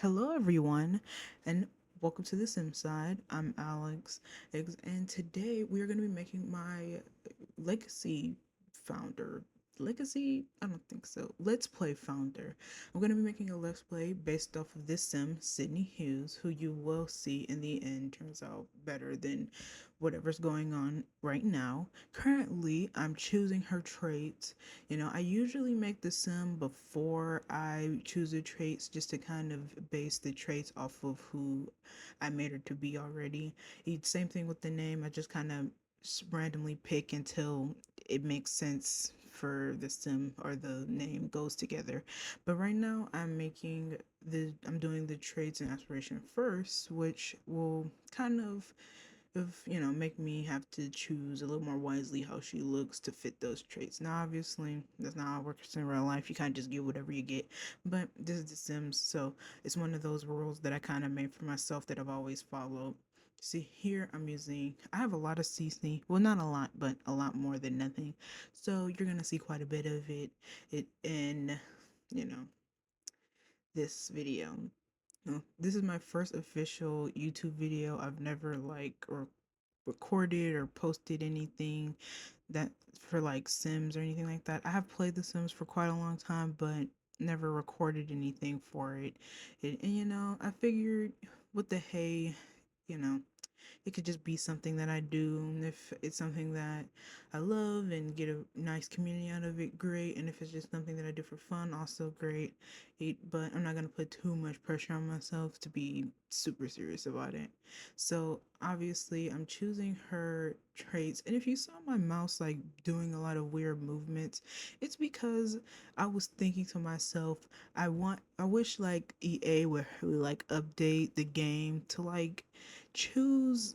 Hello, everyone, and welcome to the Sim Side. I'm Alex, and today we are going to be making my legacy founder. Legacy? I don't think so. Let's Play founder. I'm going to be making a Let's Play based off of this Sim, Sydney Hughes, who you will see in the end turns out better than whatever's going on right now. Currently, I'm choosing her traits. I usually make the sim before I choose the traits just to kind of base the traits off of who I made her to be already. Same thing with the name. I just kind of randomly pick until it makes sense for the sim or the name goes together. But right now I'm doing the traits and aspiration first, which will kind of make me have to choose a little more wisely how she looks to fit those traits. Now obviously that's not how it works in real life. You can't just get whatever you get, but this is the Sims, so it's one of those rules that I kind of made for myself that I've always followed. See, here I have a lot of CC, well, not a lot, but a lot more than nothing, so you're gonna see quite a bit of it in you know this video. This is my first official YouTube video. I've never or recorded or posted anything that for like Sims or anything like that. I have played The Sims for quite a long time, but never recorded anything for it. And I figured, what the hey, you know, it could just be something that I do. And if it's something that I love and get a nice community out of it, great. And if it's just something that I do for fun, also great. But I'm not going to put too much pressure on myself to be super serious about it. So obviously, I'm choosing her traits. And if you saw my mouse like doing a lot of weird movements, it's because I was thinking to myself, I wish like EA would like update the game to like choose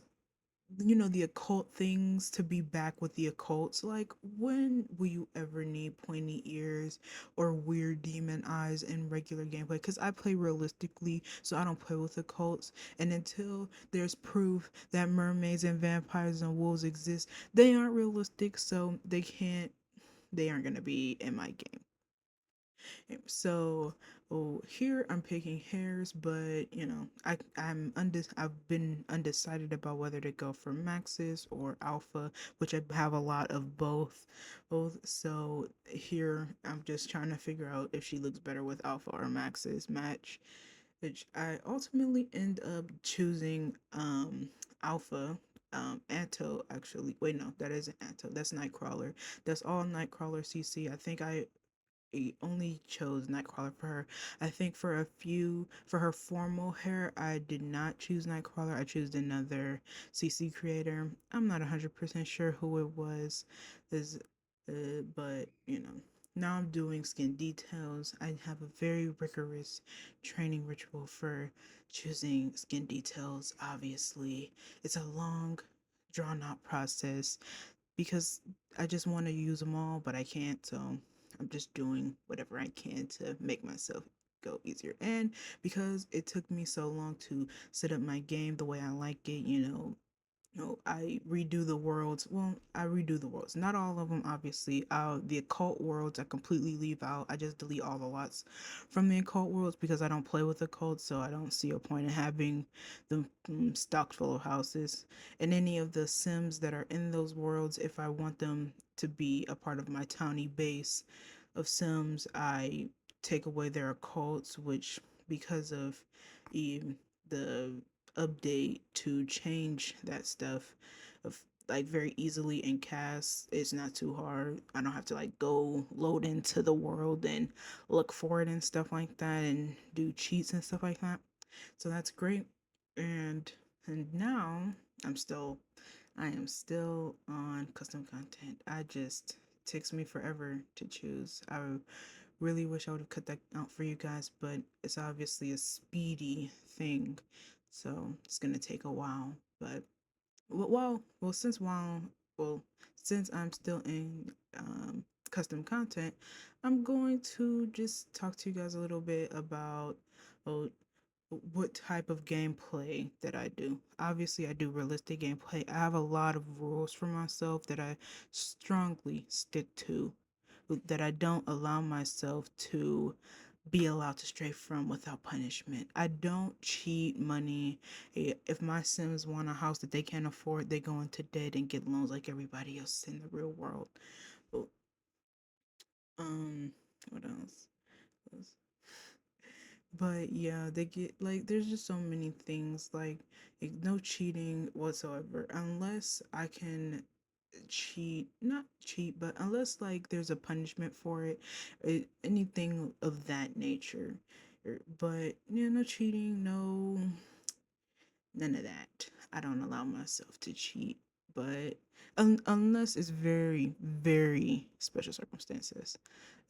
the occult things to be back with the occults. Like, when will you ever need pointy ears or weird demon eyes in regular gameplay? Because I play realistically, so I don't play with occults. And until there's proof that mermaids and vampires and wolves exist, they aren't realistic, so they aren't gonna be in my game. So, here I'm picking hairs, but I've been undecided about whether to go for Maxis or Alpha, which I have a lot of both. So here I'm just trying to figure out if she looks better with Alpha or Maxis match, which I ultimately end up choosing Alpha. Anto, actually, wait, no, that isn't Anto, that's Nightcrawler. That's all Nightcrawler CC. I think I only chose Nightcrawler for her. I think for her formal hair, I did not choose Nightcrawler. I chose another CC creator. I'm not 100% sure who it was, is, but now I'm doing skin details. I have a very rigorous training ritual for choosing skin details. Obviously, it's a long, drawn out process because I just want to use them all, but I can't. So I'm just doing whatever I can to make myself go easier. And because it took me so long to set up my game the way I like it, I redo the worlds. Well, I redo the worlds. Not all of them, obviously. The occult worlds I completely leave out. I just delete all the lots from the occult worlds because I don't play with occult, so I don't see a point in having them stocked full of houses. And any of the Sims that are in those worlds, if I want them to be a part of my towny base of Sims, I take away their occults, which because of the the update to change that stuff of like very easily in cast, it's not too hard. I don't have to like go load into the world and look for it and stuff like that and do cheats and stuff like that. So that's great. And now i'm still I am still on custom content. I just takes me forever to choose. I really wish I would have cut that out for you guys, but it's obviously a speedy thing, so it's gonna take a while. But well, since I'm still in custom content, I'm going to just talk to you guys a little bit about well, what type of gameplay that I do. Obviously, I do realistic gameplay. I have a lot of rules for myself that I strongly stick to, that I don't allow myself to be allowed to stray from without punishment. I don't cheat money. If my Sims want a house that they can't afford, they go into debt and get loans like everybody else in the real world. But, um, what else? But yeah, they get like there's just so many things like no cheating whatsoever unless I can cheat, not cheat, but unless like there's a punishment for anything of that nature. But yeah, no cheating, no, none of that. I don't allow myself to cheat, but unless it's very, very special circumstances.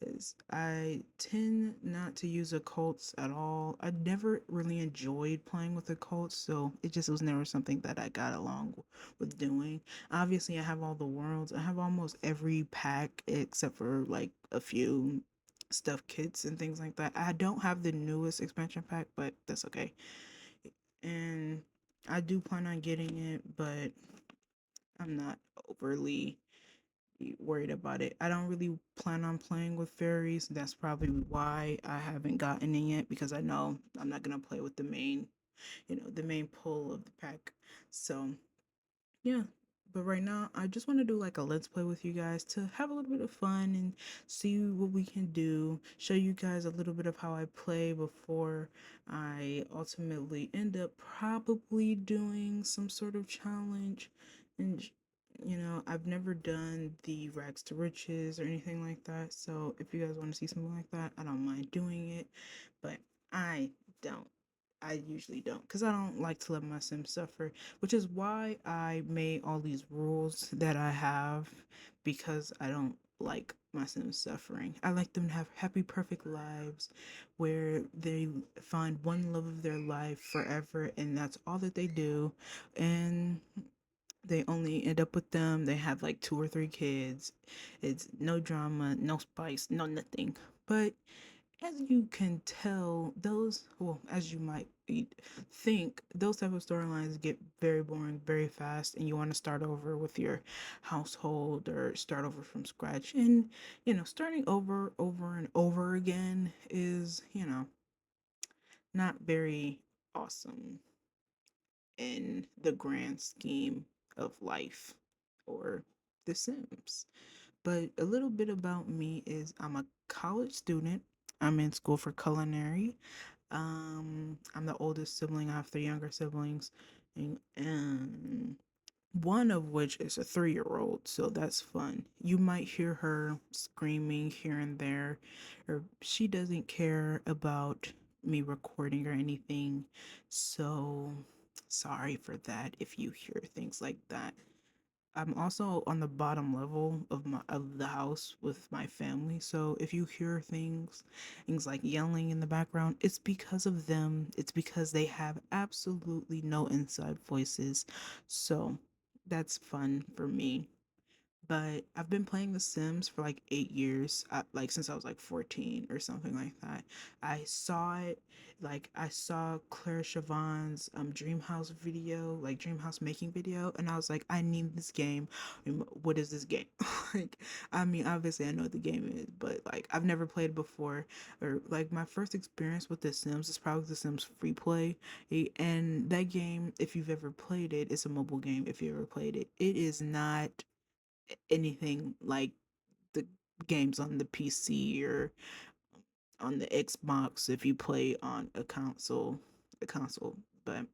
Is I tend not to use occults at all. I never really enjoyed playing with occults, so it just was never something that I got along with doing. Obviously, I have all the worlds. I have almost every pack except for like a few stuff kits and things like that. I don't have the newest expansion pack, but that's okay. And I do plan on getting it, but I'm not overly worried about it. I don't really plan on playing with fairies. That's probably why I haven't gotten it yet because I know I'm not gonna play with the main, the main pull of the pack. So yeah, but right now I just want to do like a let's play with you guys to have a little bit of fun and see what we can do. Show you guys a little bit of how I play before I ultimately end up probably doing some sort of challenge. And I've never done the rags to riches or anything like that. So if you guys want to see something like that, I don't mind doing it. But I don't. I usually don't because I don't like to let my Sims suffer, which is why I made all these rules that I have because I don't like my Sims suffering. I like them to have happy, perfect lives where they find one love of their life forever and that's all that they do. And they only end up with them. They have like two or three kids. It's no drama, no spice, no nothing. But as you can tell, as you might think, those type of storylines get very boring very fast, and you want to start over with your household or start over from scratch. And starting over and over again is not very awesome in the grand scheme of life or The Sims. But a little bit about me is I'm a college student. I'm in school for culinary. I'm the oldest sibling. I have three younger siblings, and one of which is a 3-year old, so that's fun. You might hear her screaming here and there, or she doesn't care about me recording or anything, so sorry for that if you hear things like that. I'm also on the bottom level of the house with my family. So if you hear things like yelling in the background, it's because of them. It's because they have absolutely no inside voices. So that's fun for me. But I've been playing The Sims for like 8 years, like since I was like 14 or something like that. I saw it, like I saw Claire Siobhan's Dreamhouse video, like Dreamhouse making video, and I was like, I need this game. What is this game? Like, I mean, obviously I know what the game is, but like I've never played it before. Or like my first experience with The Sims is probably The Sims Free Play, and that game, if you've ever played it, it's a mobile game. If you ever played it, it is not anything like the games on the PC or on the Xbox if you play on a console. But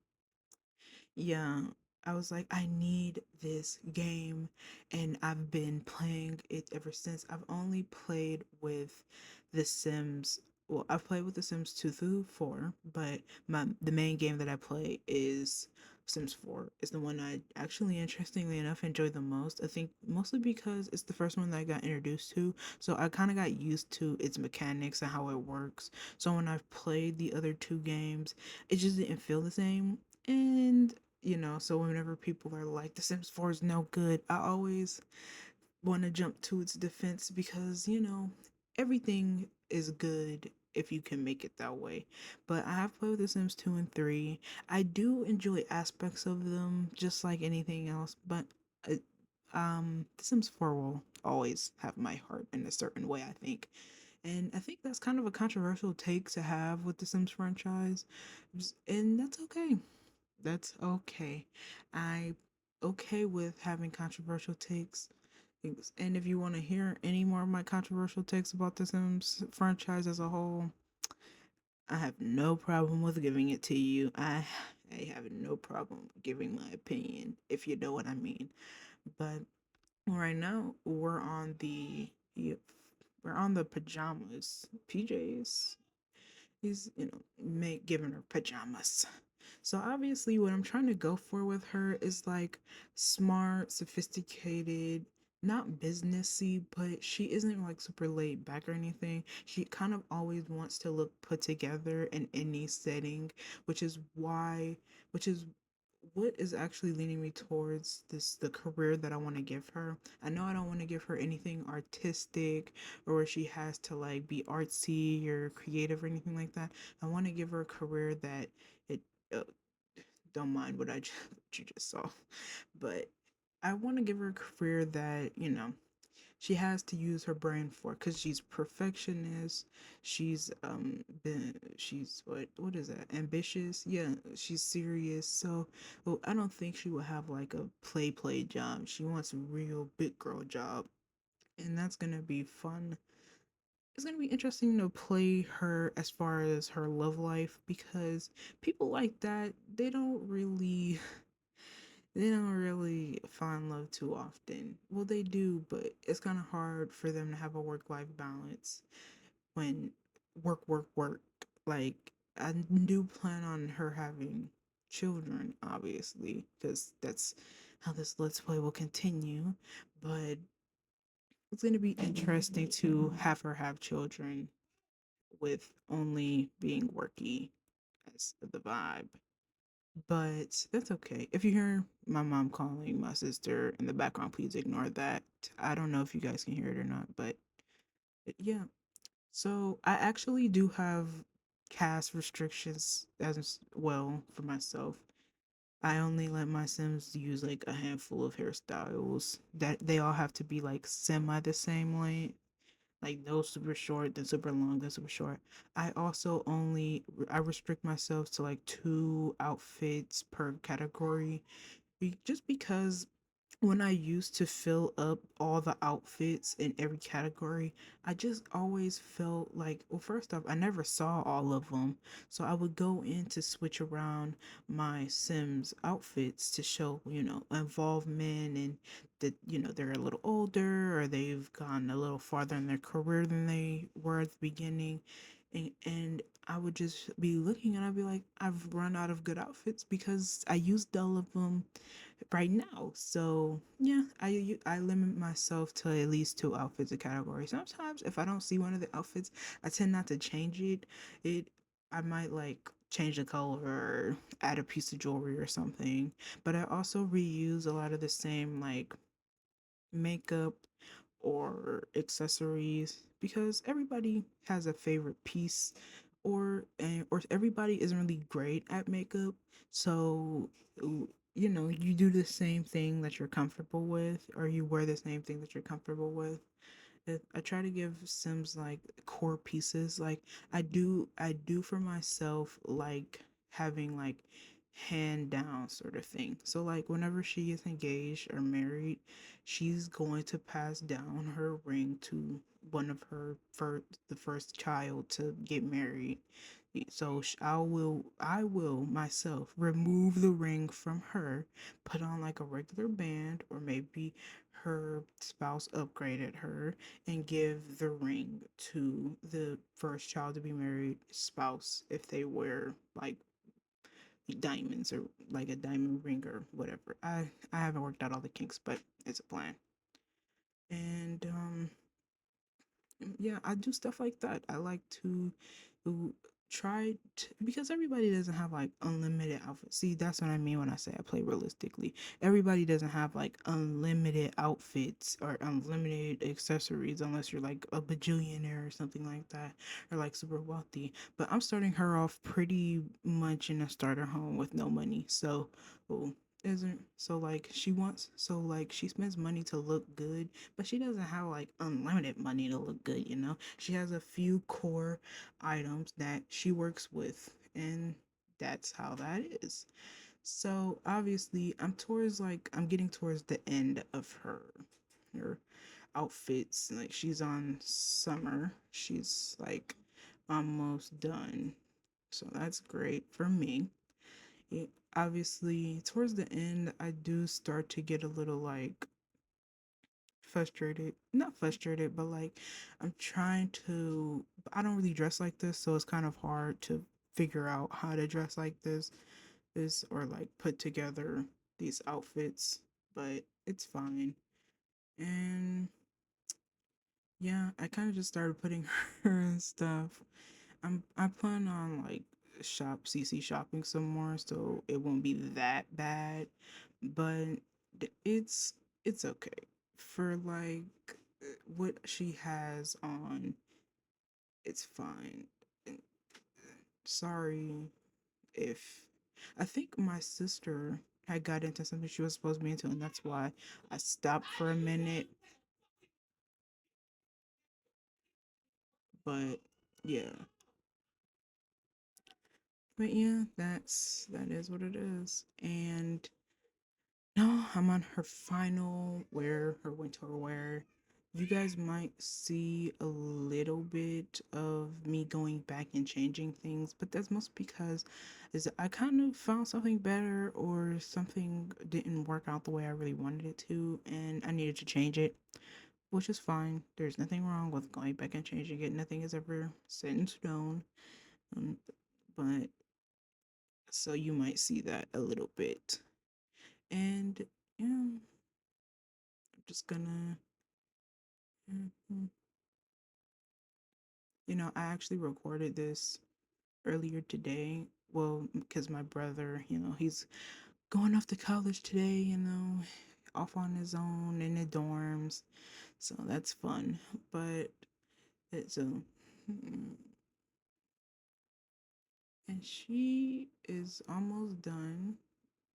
yeah, I was like, I need this game, and I've been playing it ever since. I've only played with The Sims. Well, I've played with The Sims 2 through 4, but the main game that I play is Sims 4. Is the one I actually, interestingly enough, enjoy the most. I think mostly because it's the first one that I got introduced to, so I kind of got used to its mechanics and how it works. So when I've played the other two games, it just didn't feel the same. And so whenever people are like, The Sims 4 is no good, I always want to jump to its defense because, everything is good if you can make it that way. But I have played with The Sims 2 and 3. I do enjoy aspects of them just like anything else, but The Sims 4 will always have my heart in a certain way, I think. And I think that's kind of a controversial take to have with the Sims franchise. And that's okay. That's okay. I okay with having controversial takes. And if you want to hear any more of my controversial takes about the Sims franchise as a whole, I have no problem with giving it to you. I have no problem giving my opinion, if you know what I mean. But right now we're on the pajamas, PJs. He's make giving her pajamas. So obviously, what I'm trying to go for with her is like smart, sophisticated, not businessy, but she isn't like super laid back or anything. She kind of always wants to look put together in any setting, which is why, which is what is actually leaning me towards this the career that I want to give her. I know I don't want to give her anything artistic or where she has to like be artsy or creative or anything like that. I want to give her a career that it uh, don't mind what you just saw, but I want to give her a career that she has to use her brain for because she's perfectionist. She's what is that, ambitious, yeah, she's serious. So well, I don't think she will have like a play job. She wants a real big girl job, and that's gonna be fun. It's gonna be interesting to play her as far as her love life because people like that they don't really find love too often. Well, they do, but it's kind of hard for them to have a work life balance when work. Like, I do plan on her having children, obviously, because that's how this Let's Play will continue. But it's going to be interesting to have her have children with only being worky as the vibe. But that's okay. If you hear my mom calling my sister in the background, please ignore that. I don't know if you guys can hear it or not, but yeah. So I actually do have cast restrictions as well for myself. I only let my Sims use like a handful of hairstyles that they all have to be like semi the same length, like no super short, then super long, then super short. I restrict myself to like two outfits per category, just because when I used to fill up all the outfits in every category, I just always felt like, well, first off, I never saw all of them. So I would go in to switch around my Sims outfits to show, involvement and that, they're a little older or they've gone a little farther in their career than they were at the beginning. And I would just be looking and I'd be like, I've run out of good outfits because I used all of them right now. So yeah, I limit myself to at least two outfits a category. Sometimes if I don't see one of the outfits, I tend not to change it. I might like change the color or add a piece of jewelry or something. But I also reuse a lot of the same like makeup or accessories because everybody has a favorite piece or everybody isn't really great at makeup. So you do the same thing that you're comfortable with or you wear the same thing that you're comfortable with. I try to give Sims like core pieces. Like I do for myself like having like hand down sort of thing. So like whenever she is engaged or married, she's going to pass down her ring to one of the first child to get married. So I will myself remove the ring from her, put on like a regular band, or maybe her spouse upgraded her and give the ring to the first child to be married spouse if they wear like diamonds or like a diamond ring or whatever. I haven't worked out all the kinks, but it's a plan. And yeah, I do stuff like that. I like to because everybody doesn't have like unlimited outfits. See, that's what I mean when I say I play realistically. Everybody doesn't have like unlimited outfits or unlimited accessories unless you're like a bajillionaire or something like that or like super wealthy. But I'm starting her off pretty much in a starter home with no money. So, well, isn't so like she wants so like she spends money to look good, but she doesn't have like unlimited money to look good, you know. She has a few core items that she works with, and that's how that is. So obviously I'm getting towards the end of her outfits. Like she's on summer. She's like almost done. So that's great for me. It, obviously towards the end I do start to get a little like frustrated. Not frustrated, but like I'm trying to I don't really dress like this, so it's kind of hard to figure out how to dress like this or like put together these outfits, but it's fine. And yeah, I kind of just started putting her and stuff. I plan on like CC shopping some more, so it won't be that bad. But it's it's okay for like what she has on. It's fine. And sorry if I think my sister had got into something she was supposed to be into, and that's why I stopped for a minute. But yeah, that is what it is. And no, I'm on her final wear, her winter wear. You guys might see a little bit of me going back and changing things, but that's most because is I kind of found something better or something didn't work out the way I really wanted it to, and I needed to change it, which is fine. There's nothing wrong with going back and changing it. Nothing is ever set in stone. Um, but so you might see that a little bit. And yeah, I'm just gonna, mhm. I actually recorded this earlier today. Well, because my brother, he's going off to college today, off on his own in the dorms. So that's fun. But it's a, and she is almost done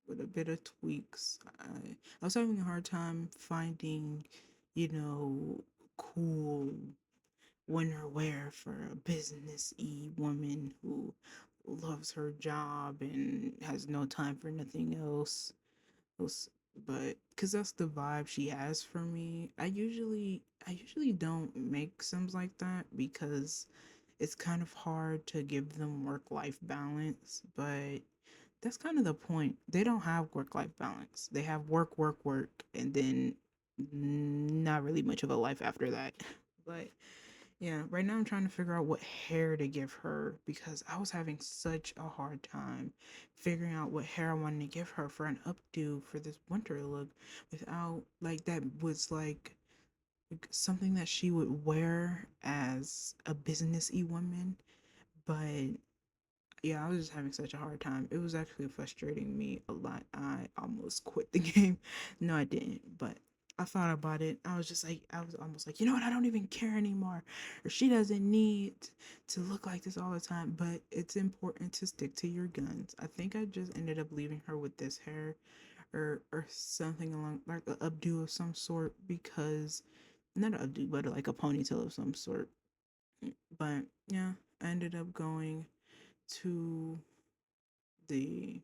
with a bit of tweaks. I was having a hard time finding, cool winter wear for a business y woman who loves her job and has no time for nothing else. But because that's the vibe she has for me, I usually don't make sims like that because it's kind of hard to give them work life balance. But that's kind of the point. They don't have work life balance. They have work, work, work, and then not really much of a life after that. But yeah, right now I'm trying to figure out what hair to give her because I was having such a hard time figuring out what hair I wanted to give her for an updo for this winter look without like that was like something that she would wear as a businessy woman. But yeah, I was just having such a hard time. It was actually frustrating me a lot. I almost quit the game. No, I didn't, but I thought about it. I was almost like, you know what? I don't even care anymore. Or she doesn't need to look like this all the time. But it's important to stick to your guns. I think I just ended up leaving her with this hair or something along like a updo of some sort because not an updo, but like a ponytail of some sort. But yeah, I ended up going to the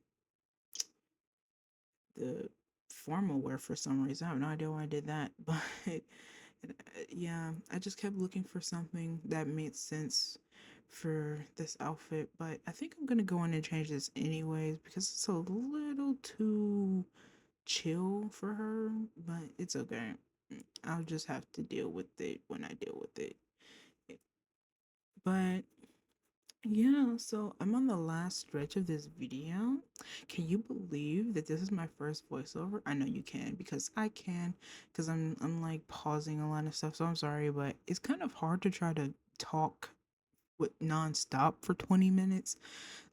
the formal wear for some reason. I have no idea why I did that, but yeah, I just kept looking for something that made sense for this outfit. But I think I'm gonna go in and change this anyways because it's a little too chill for her. But it's okay. I'll just have to deal with it when I deal with it. But yeah, so I'm on the last stretch of this video. Can you believe that this is my first voiceover? I know you can because I can because I'm like pausing a lot of stuff. So I'm sorry, but it's kind of hard to try to talk with nonstop for 20 minutes.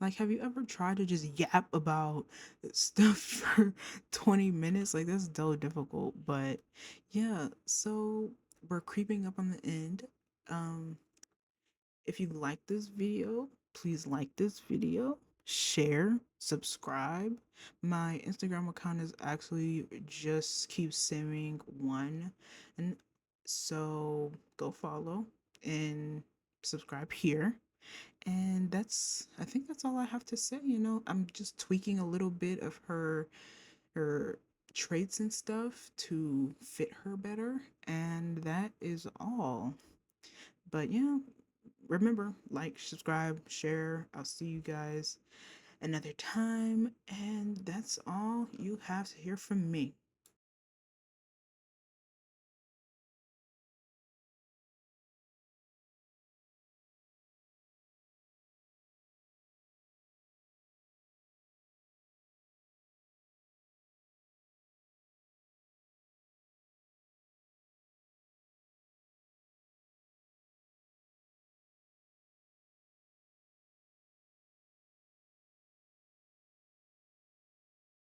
Like have you ever tried to just yap about stuff for 20 minutes? Like that's so difficult. But yeah, so we're creeping up on the end. Um if you like this video, please like this video, share, subscribe. My Instagram account is actually just keep saying one, and so go follow and subscribe here. And I think that's all I have to say. I'm just tweaking a little bit of her traits and stuff to fit her better, and that is all. But yeah, remember, like, subscribe, share. I'll see you guys another time, and that's all you have to hear from me.